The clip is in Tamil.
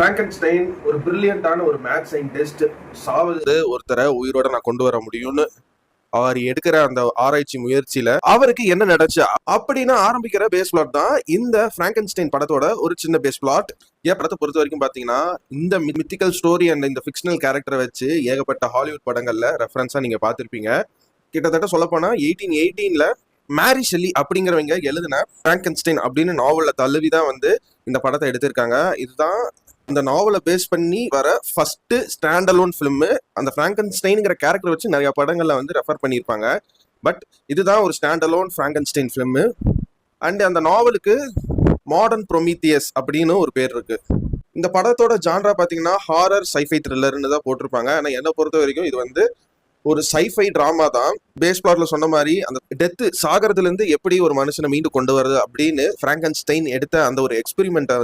பிராங்கன்ஸ்டைன் ஒரு பிரில்லியண்டான ஒரு மேத் சயின்டிஸ்ட். சாவது ஒருத்தரை உயிரோட நான் கொண்டு வர முடியும்னு அவர் எடுக்கிற அந்த ஆராய்ச்சி முயற்சியில அவருக்கு என்ன நடந்துச்சு அப்படின்னு ஆரம்பிக்கிற பேஸ் பிளாட் தான் இந்த பிராங்கன்ஸ்டைன் படத்தோட ஒரு சின்ன பேஸ் பிளாட். ஏன் படத்தை பொறுத்த வரைக்கும் பாத்தீங்கன்னா இந்த மித்திக்கல் ஸ்டோரி அண்ட் இந்த ஃபிக்ஷனல் கேரக்டரை வச்சு ஏகப்பட்ட ஹாலிவுட் படங்கள்ல ரெஃபரன்ஸா நீங்க பார்த்திருப்பீங்க. கிட்டத்தட்ட சொல்லப்போனா 1818ல மேரி ஷெல்லி அப்படிங்கிறவங்க எழுதின பிராங்கன்ஸ்டைன் அப்படின்னு நாவல்ல தழுவிதான் இந்த படத்தை எடுத்திருக்காங்க. இதுதான் இந்த நாவலை பேஸ் பண்ணி வர ஃபர்ஸ்ட் ஸ்டாண்ட் அலோன் ஃபிலிம். அந்த பிராங்கன்ஸ்டைன்ங்கிற கேரக்டர் வச்சு நிறைய படங்கள்ல ரெஃபர் பண்ணியிருப்பாங்க. பட் இதுதான் ஒரு stand alone Frankenstein film. And அந்த நாவலுக்கு மாடர்ன் ப்ரொமீத்தியஸ் அப்படின்னு ஒரு பேர் இருக்கு. இந்த படத்தோட ஜான்ரா பாத்தீங்கன்னா ஹாரர் சைஃபை த்ரில்லர்னு தான் போட்டிருப்பாங்க. ஆனா என்னை பொறுத்த வரைக்கும் இது ஒரு சைஃபை டிராமா தான். பேஸ் பிளாட்ல சொன்ன மாதிரி அந்த டெத்து சாகிறதுல இருந்து எப்படி ஒரு மனுஷனை மீண்டு கொண்டு வருது அப்படின்னு பிராங்கன்ஸ்டைன் எடுத்த அந்த ஒரு எக்ஸ்பெரிமெண்ட்டை